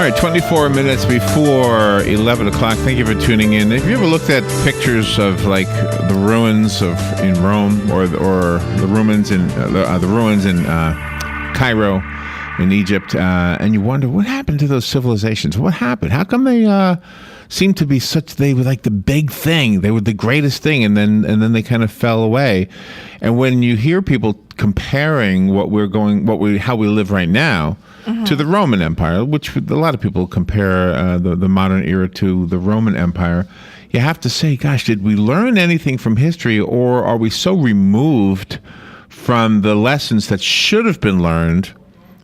right, 24 minutes before 11 o'clock. Thank you for tuning in. Have you ever looked at pictures of like the ruins in Rome or the ruins in Cairo in Egypt, and you wonder what happened to those civilizations? What happened? How come they seemed to be they were like the big thing. They were the greatest thing, and then they kind of fell away. And when you hear people comparing how we live right now to the Roman Empire, which a lot of people compare the modern era to the Roman Empire, you have to say, gosh, did we learn anything from history, or are we so removed from the lessons that should have been learned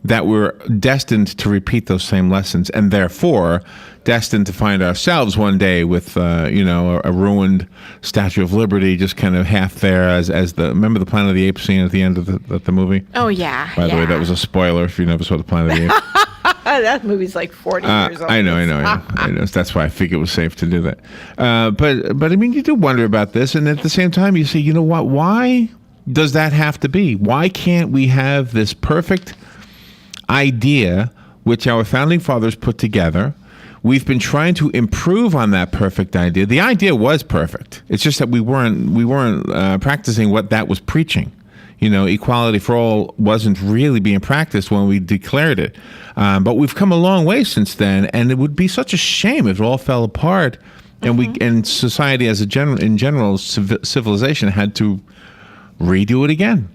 that we're destined to repeat those same lessons, and therefore destined to find ourselves one day with a ruined Statue of Liberty just kind of half there remember the Planet of the Apes scene at the end of the movie? Oh, yeah. By the way, that was a spoiler if you never saw the Planet of the Apes. That movie's like 40 years old. I know. That's why I think it was safe to do that. But I mean, you do wonder about this, and at the same time, you say, you know what? Why does that have to be? Why can't we have this perfect idea which our founding fathers put together? We've been trying to improve on that perfect idea. The idea was perfect. It's just that we weren't practicing what that was preaching. Equality for all wasn't really being practiced when we declared it. But we've come a long way since then, and it would be such a shame if it all fell apart, and society in general, civilization had to redo it again.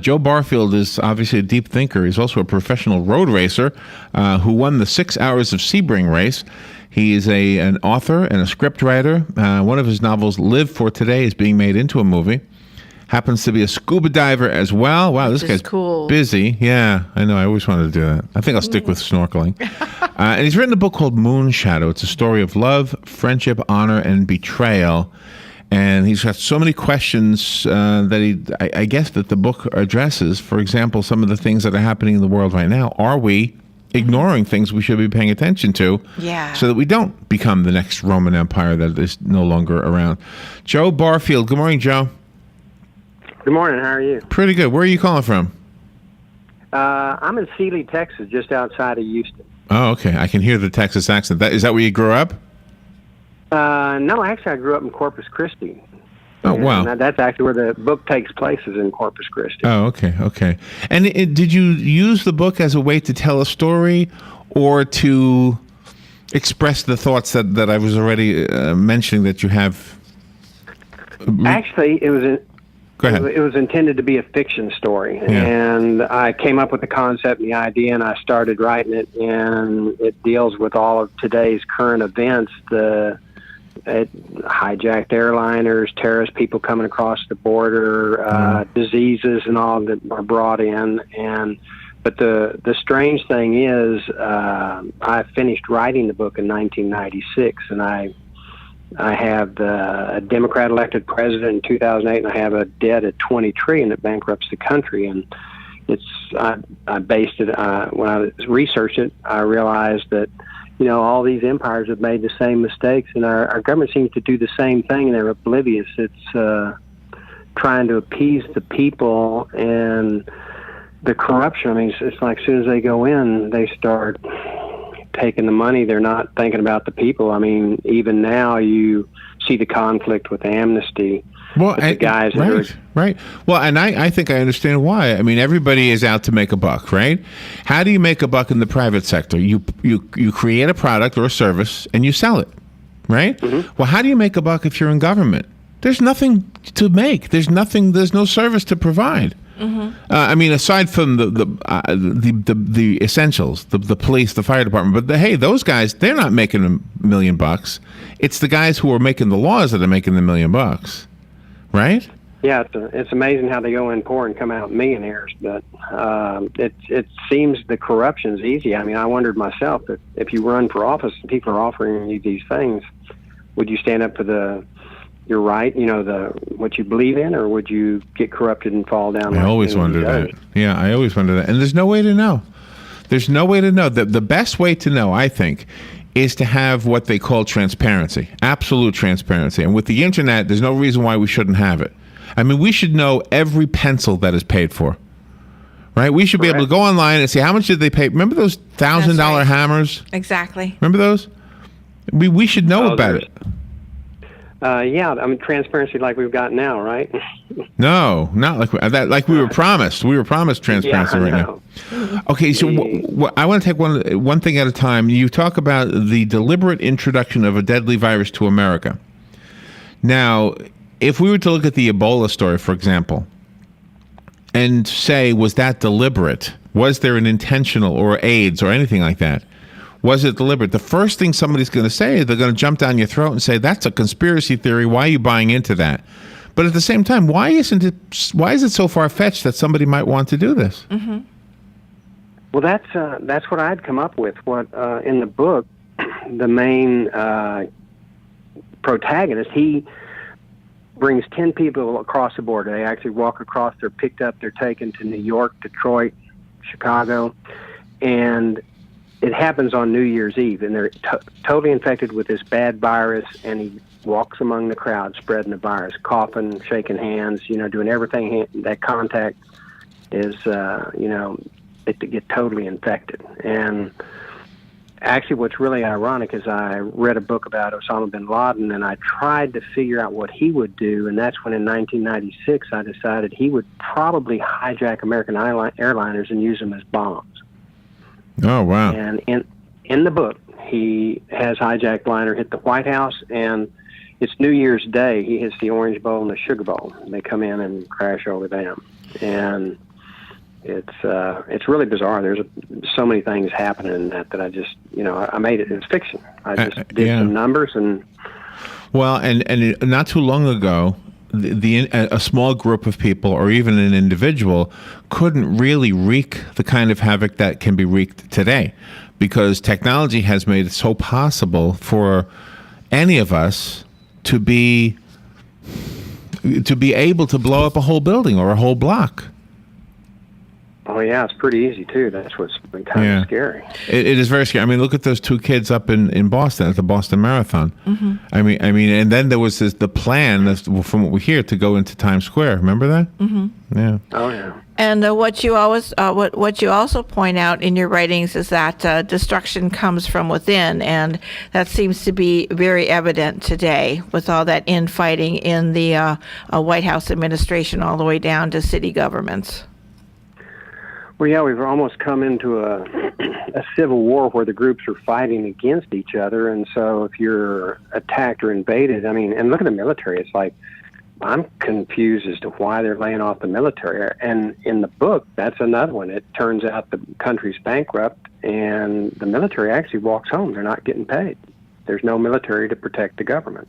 Joe Barfield is obviously a deep thinker. He's also a professional road racer who won the 6 Hours of Sebring race. He is an author and a script writer. One of his novels, Live for Today, is being made into a movie. Happens to be a scuba diver as well. Wow, this guy's cool. Busy. Yeah, I know. I always wanted to do that. I think I'll stick with snorkeling. And he's written a book called Moon Shadow. It's a story of love, friendship, honor, and betrayal. And he's got so many questions that I guess that the book addresses. For example, some of the things that are happening in the world right now. Are we ignoring things we should be paying attention to? Yeah. So that we don't become the next Roman Empire that is no longer around. Joe Barfield. Good morning, Joe. Good morning. How are you? Pretty good. Where are you calling from? I'm in Sealy, Texas, just outside of Houston. Oh, okay. I can hear the Texas accent. Is that where you grew up? No, actually, I grew up in Corpus Christi. Oh, wow. And that's actually where the book takes place, is in Corpus Christi. Oh, okay. And did you use the book as a way to tell a story or to express the thoughts that I was already mentioning that you have? Actually, Go ahead. It was intended to be a fiction story, and I came up with the concept and the idea, and I started writing it, and it deals with all of today's current events, hijacked airliners, terrorist people coming across the border, diseases and all that are brought in. But the strange thing is, I finished writing the book in 1996, and I have a Democrat elected president in 2008, and I have a debt at $20 trillion that bankrupts the country. And I based it when I researched it. I realized that all these empires have made the same mistakes, and our government seems to do the same thing, and they're oblivious. It's trying to appease the people, and the corruption. I mean, it's like as soon as they go in, they start taking the money. They're not thinking about the people. I mean, even now you see the conflict with Amnesty. Well, the guys right. Well, and I think I understand why. I mean, everybody is out to make a buck, right? How do you make a buck in the private sector? You create a product or a service and you sell it, right? Mm-hmm. Well, how do you make a buck if you're in government? There's nothing to make. There's no service to provide. Mm-hmm. I mean, aside from the essentials, the police, the fire department, but hey, those guys, they're not making $1 million. It's the guys who are making the laws that are making the $1 million, right? Yeah, it's amazing how they go in poor and come out millionaires. But it seems the corruption's easy. I mean, I wondered myself that if you run for office and people are offering you these things, would you stand up for your right, what you believe in, or would you get corrupted and fall down? I always wondered that. Yeah, I always wondered that. And there's no way to know. There's no way to know. The best way to know, I think, is to have what they call transparency, absolute transparency. And with the internet, there's no reason why we shouldn't have it. I mean, we should know every pencil that is paid for, right? We should be able to Correct. go online and see how much did they pay. Remember those $1,000 That's right. hammers? Exactly. Remember those? We should know about there's- it. Yeah, I mean, transparency like we've got now, right? No, not like we were promised. We were promised transparency Yeah, I right know. now. Okay, so I want to take one thing at a time. You talk about the deliberate introduction of a deadly virus to America. Now, if we were to look at the Ebola story, for example, and say, was that deliberate? Was there an intentional, or AIDS or anything like that? Was it deliberate? The first thing somebody's going to say, they're going to jump down your throat and say, that's a conspiracy theory. Why are you buying into that? But at the same time, why is it so far-fetched that somebody might want to do this? Mm-hmm. Well, that's what I'd come up with. What in the book, the main protagonist, he brings 10 people across the border. They actually walk across. They're picked up. They're taken to New York, Detroit, Chicago, and it happens on New Year's Eve, and they're totally infected with this bad virus, and he walks among the crowd spreading the virus, coughing, shaking hands, doing everything. That contact is, it to get totally infected. And actually what's really ironic is I read a book about Osama bin Laden, and I tried to figure out what he would do, and that's when in 1996 I decided he would probably hijack American airliners and use them as bombs. Oh, wow. And in the book, he has hijacked liner hit the White House, and it's New Year's Day. He hits the Orange Bowl and the Sugar Bowl. And they come in and crash over them, and it's really bizarre. There's so many things happening in that I just I made it as fiction. I just did some numbers and. Well, and not too long ago, a small group of people or even an individual couldn't really wreak the kind of havoc that can be wreaked today, because technology has made it so possible for any of us to be able to blow up a whole building or a whole block. Oh yeah, it's pretty easy too. That's what's been kind of scary. It is very scary. I mean, look at those two kids up in Boston at the Boston Marathon. Mm-hmm. I mean, and then there was the plan, from what we hear, to go into Times Square. Remember that? Mm-hmm. Yeah. Oh yeah. And what you also point out in your writings is that destruction comes from within, and that seems to be very evident today with all that infighting in the White House administration, all the way down to city governments. Well, yeah, we've almost come into a civil war where the groups are fighting against each other, and so if you're attacked or invaded, I mean, and look at the military. It's like, I'm confused as to why they're laying off the military. And in the book, that's another one. It turns out the country's bankrupt, and the military actually walks home. They're not getting paid. There's no military to protect the government.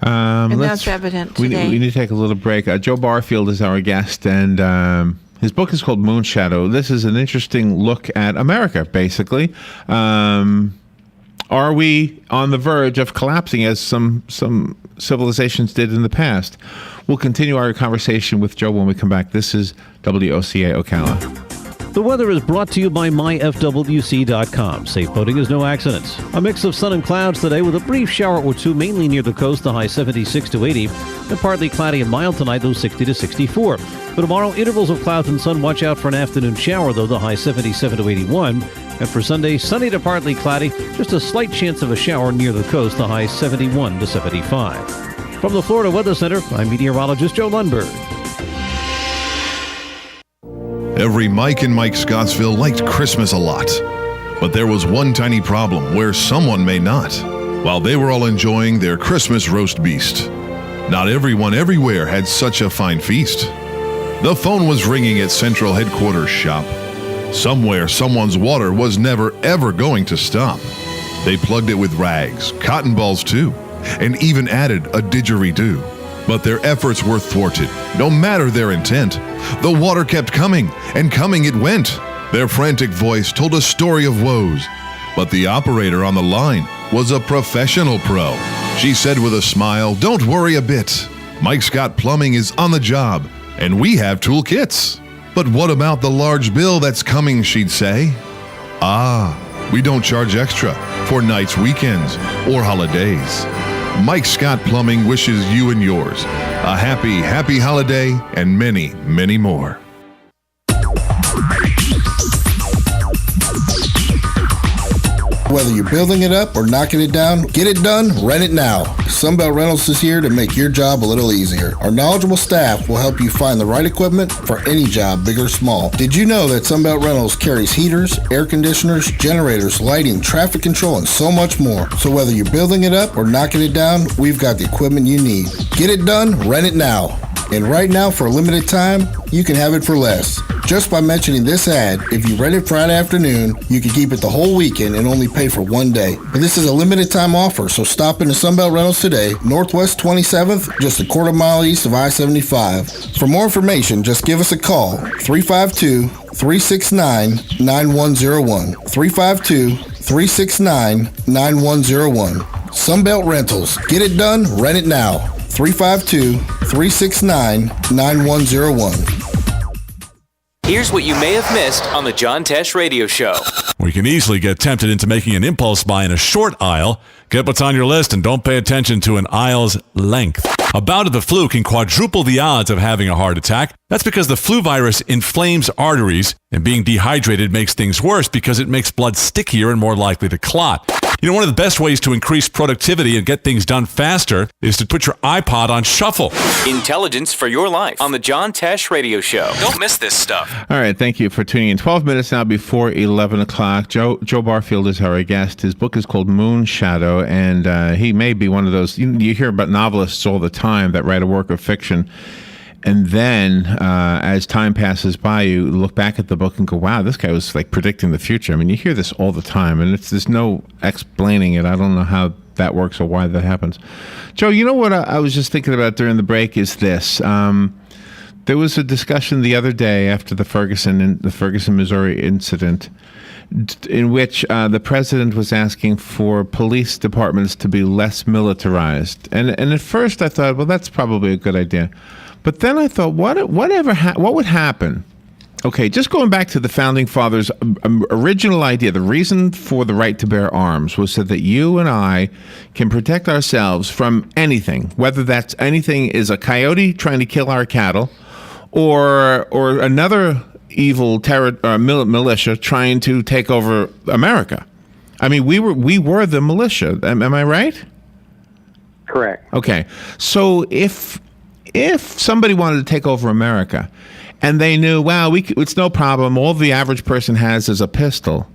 And that's evident today. We need to take a little break. Joe Barfield is our guest, and his book is called Moonshadow. This is an interesting look at America, basically. Are we on the verge of collapsing as some civilizations did in the past? We'll continue our conversation with Joe when we come back. This is WOCA Ocala. The weather is brought to you by myfwc.com. Safe boating is no accident. A mix of sun and clouds today with a brief shower or two, mainly near the coast, the high 76 to 80. And partly cloudy and mild tonight, low 60 to 64. For tomorrow, intervals of clouds and sun. Watch out for an afternoon shower, though, the high 77 to 81. And for Sunday, sunny to partly cloudy, just a slight chance of a shower near the coast, the high 71 to 75. From the Florida Weather Center, I'm meteorologist Joe Lundberg. Every Mike in Mike Scottsville liked Christmas a lot. But there was one tiny problem where someone may not. While they were all enjoying their Christmas roast beast, not everyone everywhere had such a fine feast. The phone was ringing at Central Headquarters shop. Somewhere, someone's water was never, ever going to stop. They plugged it with rags, cotton balls too, and even added a didgeridoo. But their efforts were thwarted, no matter their intent. The water kept coming, and coming it went. Their frantic voice told a story of woes. But the operator on the line was a professional pro. She said with a smile, "Don't worry a bit. Mike Scott Plumbing is on the job, and we have toolkits." "But what about the large bill that's coming?" she'd say. "Ah, we don't charge extra for nights, weekends, or holidays." Mike Scott Plumbing wishes you and yours a happy, happy holiday and many, many more. Whether you're building it up or knocking it down, get it done, rent it now. Sunbelt Rentals is here to make your job a little easier. Our knowledgeable staff will help you find the right equipment for any job, big or small. Did you know that Sunbelt Rentals carries heaters, air conditioners, generators, lighting, traffic control, and so much more? So whether you're building it up or knocking it down, we've got the equipment you need. Get it done, rent it now. And right now, for a limited time, you can have it for less. Just by mentioning this ad, if you rent it Friday afternoon, you can keep it the whole weekend and only pay for one day. But this is a limited time offer, so stop into Sunbelt Rentals today, Northwest 27th, just a quarter mile east of I-75. For more information, just give us a call, 352-369-9101. 352-369-9101. Sunbelt Rentals. Get it done, rent it now. 352-369-9101. Here's what you may have missed on the John Tesh Radio Show. We can easily get tempted into making an impulse buy in a short aisle. Get what's on your list and don't pay attention to an aisle's length. A bout of the flu can quadruple the odds of having a heart attack. That's because the flu virus inflames arteries, and being dehydrated makes things worse because it makes blood stickier and more likely to clot. You know, one of the best ways to increase productivity and get things done faster is to put your iPod on shuffle. Intelligence for your life on the John Tesh Radio Show. Don't miss this stuff. All right, thank you for tuning in. 12 minutes now before 11 o'clock. Joe Barfield is our guest. His book is called Moon Shadow, and he may be one of those, you hear about novelists all the time that write a work of fiction, and then as time passes by, you look back at the book and go, wow, this guy was like predicting the future. I mean, you hear this all the time, and there's no explaining it. I don't know how that works or why that happens. Joe, you know what I was just thinking about during the break is this. There was a discussion the other day after the Ferguson, Missouri incident, in which the president was asking for police departments to be less militarized. And at first I thought, well, that's probably a good idea. But then I thought, what would happen? Okay, just going back to the Founding Fathers' original idea, the reason for the right to bear arms was so that you and I can protect ourselves from anything, whether that's anything is a coyote trying to kill our cattle, or another evil militia trying to take over America. I mean, we were the militia. Am I right? Correct. Okay, so if somebody wanted to take over America, and they knew, wow, it's no problem, all the average person has is a pistol,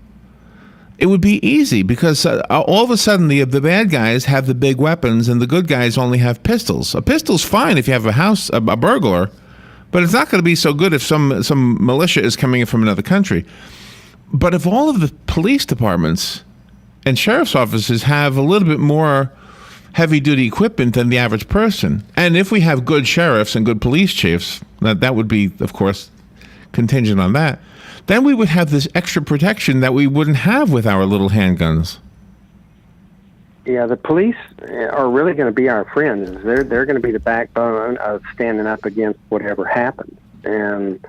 it would be easy because all of a sudden the bad guys have the big weapons and the good guys only have pistols. A pistol's fine if you have a burglar, but it's not going to be so good if some militia is coming in from another country. But if all of the police departments and sheriff's offices have a little bit more heavy-duty equipment than the average person, and if we have good sheriffs and good police chiefs, that would be, of course, contingent on that, then we would have this extra protection that we wouldn't have with our little handguns. Yeah, the police are really going to be our friends. They're going to be the backbone of standing up against whatever happens. And,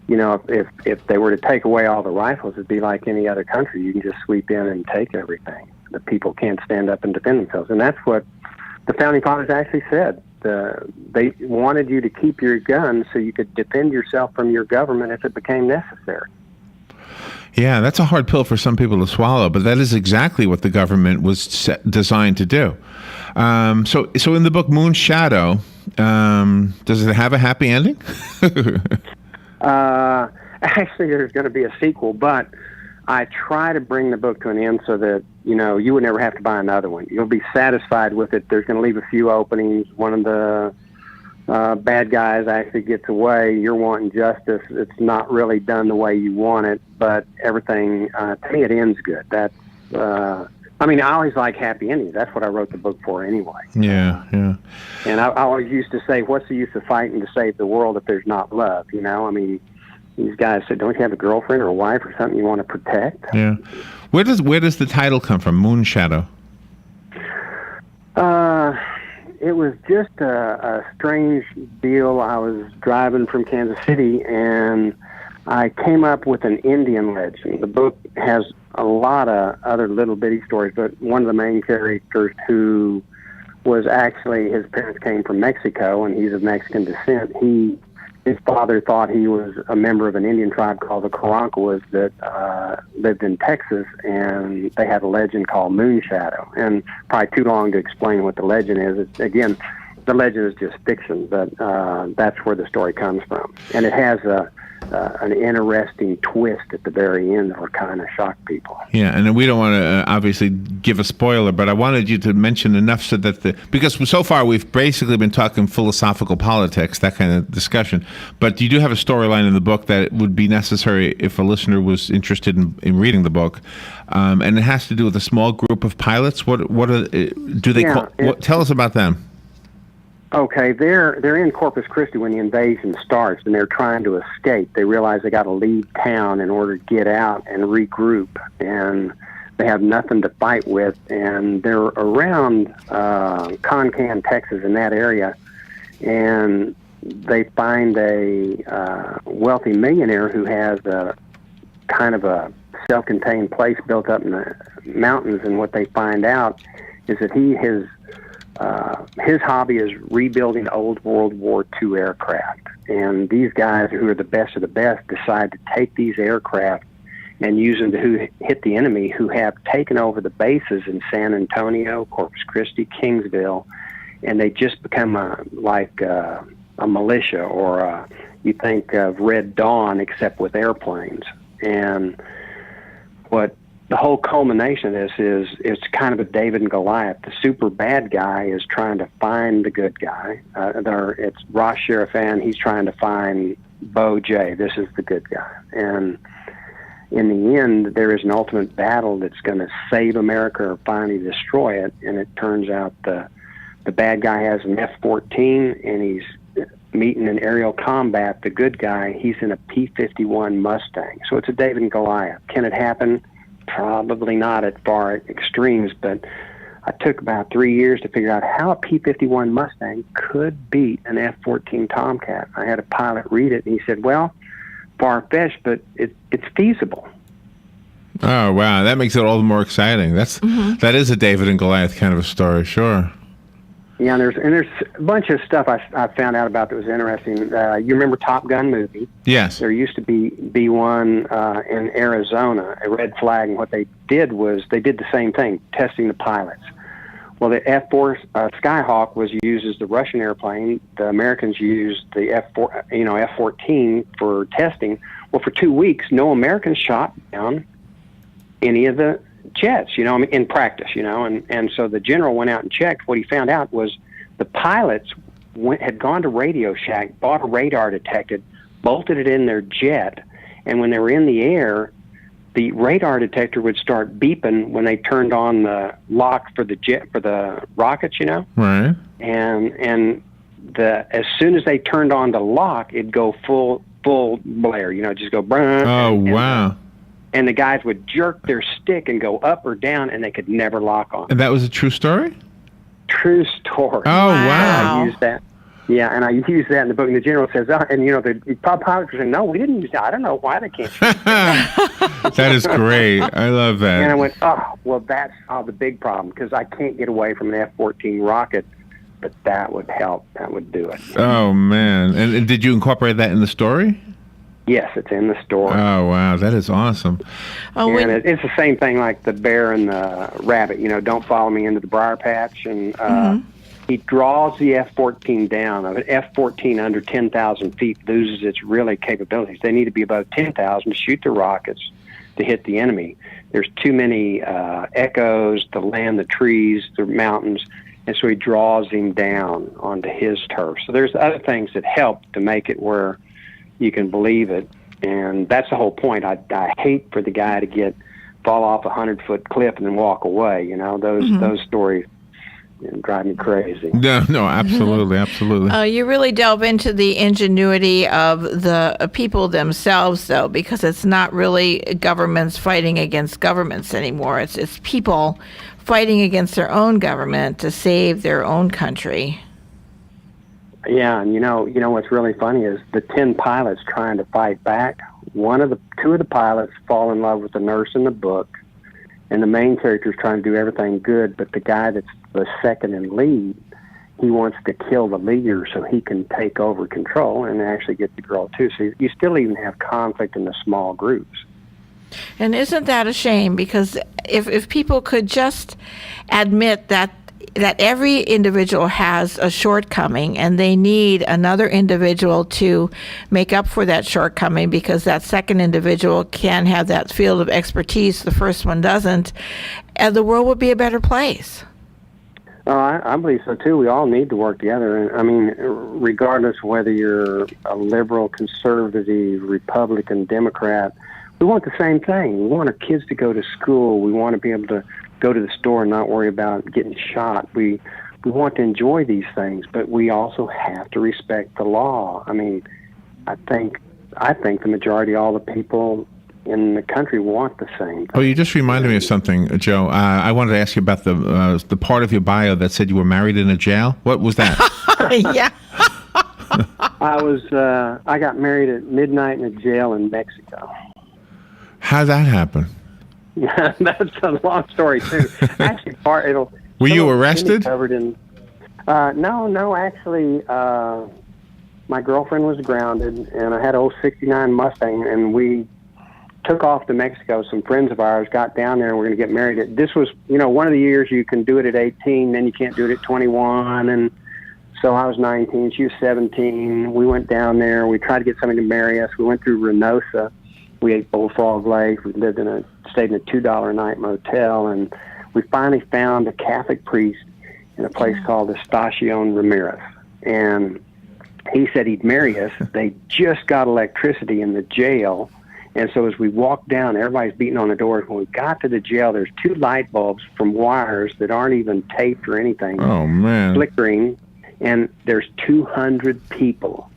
you know, if they were to take away all the rifles, it'd be like any other country. You can just sweep in and take everything. The people can't stand up and defend themselves. And that's what the Founding Fathers actually said. They wanted you to keep your gun so you could defend yourself from your government if it became necessary. Yeah, that's a hard pill for some people to swallow, but that is exactly what the government was designed to do. So in the book Moon Shadow, does it have a happy ending? Actually, there's going to be a sequel, but I try to bring the book to an end so that, you know, you would never have to buy another one. You'll be satisfied with it. There's going to leave a few openings. One of the bad guys actually gets away. You're wanting justice. It's not really done the way you want it, but everything, to me, it ends good. That's, I mean, I always like happy endings. That's what I wrote the book for anyway. Yeah. And I always used to say, what's the use of fighting to save the world if there's not love? You know, I mean, these guys said, don't you have a girlfriend or a wife or something you want to protect? Yeah. Where does the title come from, Moon Shadow? It was just a strange deal. I was driving from Kansas City, and I came up with an Indian legend. The book has a lot of other little bitty stories, but one of the main characters who was actually, his parents came from Mexico, and he's of Mexican descent, he his father thought he was a member of an Indian tribe called the Karankawas that lived in Texas, and they had a legend called Moon Shadow. And probably too long to explain what the legend is. Again, the legend is just fiction, but that's where the story comes from. And it has an interesting twist at the very end that will kind of shock people. Yeah, and we don't want to obviously give a spoiler, but I wanted you to mention enough so that because so far we've basically been talking philosophical politics, that kind of discussion. But you do have a storyline in the book that would be necessary if a listener was interested in reading the book, and it has to do with a small group of pilots. What do they call? Tell us about them. Okay, they're in Corpus Christi when the invasion starts, and they're trying to escape. They realize they got to leave town in order to get out and regroup, and they have nothing to fight with. And they're around Concan, Texas, in that area, and they find a wealthy millionaire who has a kind of a self-contained place built up in the mountains. And what they find out is that his hobby is rebuilding old World War II aircraft. And these guys, who are the best of the best, decide to take these aircraft and use them to hit the enemy, who have taken over the bases in San Antonio, Corpus Christi, Kingsville, and they just become like a militia, or you think of Red Dawn, except with airplanes. And what the whole culmination of this is, it's kind of a David and Goliath. The super bad guy is trying to find the good guy. It's Ross Sharifan. He's trying to find Bo J. This is the good guy. And in the end, there is an ultimate battle that's going to save America or finally destroy it. And it turns out the bad guy has an F-14, and he's meeting in aerial combat. The good guy, he's in a P-51 Mustang. So it's a David and Goliath. Can it happen? Probably not at far extremes, but I took about 3 years to figure out how a P-51 Mustang could beat an F-14 Tomcat. I had a pilot read it, and he said, well, far-fetched, but it's feasible. Oh, wow. That makes it all the more exciting. That is a David and Goliath kind of a story, sure. Yeah, and there's a bunch of stuff I found out about that was interesting. You remember Top Gun movie? Yes. There used to be one in Arizona, a red flag, and what they did was they did the same thing, testing the pilots. Well, the F-4 Skyhawk was used as the Russian airplane. The Americans used the F-14 for testing. Well, for 2 weeks, no Americans shot down any of the jets, in practice, and so the general went out and checked. What he found out was the pilots had gone to Radio Shack, bought a radar detector, bolted it in their jet, and when they were in the air, the radar detector would start beeping when they turned on the lock for the rockets, Right. And as soon as they turned on the lock, it'd go full blare, just go. Oh, wow. And the guys would jerk their stick and go up or down, and they could never lock on. And that was a true story? True story. Oh, wow. I used that. Yeah, and I used that in the book. And the general says, the pilots were saying, no, we didn't use that. I don't know why they can't use that. That is great. I love that. And I went, oh, well, that's the big problem, because I can't get away from an F-14 rocket, but that would help. That would do it. Oh, man. And did you incorporate that in the story? Yes, it's in the story. Oh, wow. That is awesome. And it's the same thing like the bear and the rabbit, don't follow me into the briar patch. And he draws the F-14 down. An F-14 under 10,000 feet loses its really capabilities. They need to be above 10,000 to shoot the rockets to hit the enemy. There's too many echoes, the land, the trees, the mountains, and so he draws him down onto his turf. So there's other things that help to make it where you can believe it, and that's the whole point. I hate for the guy to fall off a 100-foot cliff and then walk away. Those stories drive me crazy. No, absolutely, absolutely. You really delve into the ingenuity of the people themselves, though, because it's not really governments fighting against governments anymore. It's people fighting against their own government to save their own country. Yeah, and you know what's really funny is the 10 pilots trying to fight back. Two of the pilots fall in love with the nurse in the book, and the main character is trying to do everything good, but the guy that's the second in lead, he wants to kill the leader so he can take over control and actually get the girl too. So you still even have conflict in the small groups. And isn't that a shame? Because if people could just admit that every individual has a shortcoming and they need another individual to make up for that shortcoming, because that second individual can have that field of expertise the first one doesn't, the world would be a better place. I believe so too. We all need to work together. And I mean, regardless of whether you're a liberal, conservative, Republican, Democrat, we want the same thing. We want our kids to go to school. We want to be able to go to the store and not worry about getting shot. We want to enjoy these things, but we also have to respect the law. I mean, I think the majority of all the people in the country want the same thing. Oh, you just reminded me of something, Joe. I wanted to ask you about the part of your bio that said you were married in a jail. What was that? Yeah. I got married at midnight in a jail in Mexico. How'd that happen? Yeah, that's a long story too. Actually, Were you arrested? Covered in. No. Actually, my girlfriend was grounded, and I had an old '69 Mustang, and we took off to Mexico. Some friends of ours got down there, and we're going to get married. This was, one of the years you can do it at 18, then you can't do it at 21, and so I was 19, she was 17. We went down there. We tried to get somebody to marry us. We went through Reynosa. We ate Bullfrog Lake. We stayed in a $2 a night motel, and we finally found a Catholic priest in a place called Estacion Ramirez. And he said he'd marry us. They just got electricity in the jail. And so as we walked down, everybody's beating on the doors. When we got to the jail, there's 2 light bulbs from wires that aren't even taped or anything. Oh, man. Flickering. And there's 200 people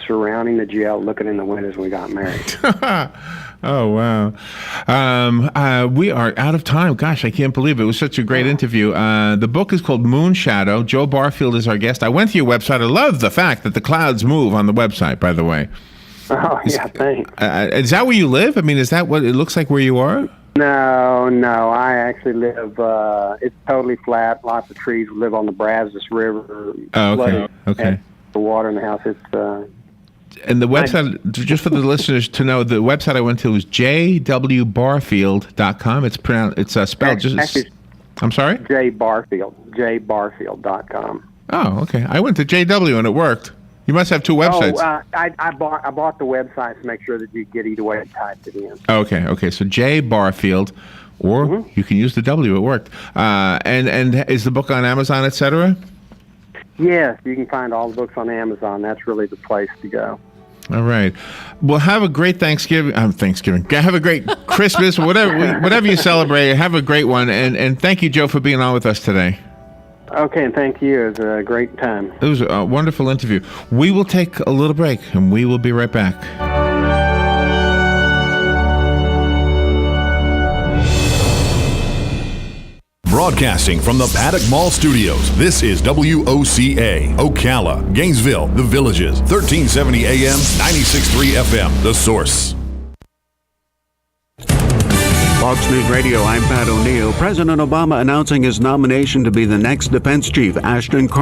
surrounding the jail looking in the windows when we got married. Oh, wow. We are out of time. Gosh, I can't believe it. It was such a great interview. The book is called Moon Shadow. Joe Barfield is our guest. I went to your website. I love the fact that the clouds move on the website, by the way. Oh, yeah, thanks. Is that where you live? I mean, is that what it looks like where you are? No. I actually live, it's totally flat, lots of trees. We live on the Brazos River. Oh, okay. The water in the house, it's... And the website, just for the listeners to know, the website I went to was jwbarfield.com. It's spelled just... I'm sorry? jbarfield.com. Oh, okay. I went to JW and it worked. You must have 2 websites. I bought the website to make sure that you get either way and typed it in. Okay. So J Barfield, or you can use the W. It worked. And is the book on Amazon, etc.? Yes, you can find all the books on Amazon. That's really the place to go. All right. Well, have a great Thanksgiving. Have a great Christmas, whatever you celebrate. Have a great one. And thank you, Joe, for being on with us today. Okay, and thank you. It was a great time. It was a wonderful interview. We will take a little break, and we will be right back. Broadcasting from the Paddock Mall Studios, this is WOCA, Ocala, Gainesville, The Villages, 1370 AM, 96.3 FM, The Source. Fox News Radio, I'm Pat O'Neill. President Obama announcing his nomination to be the next defense chief. Ashton Carter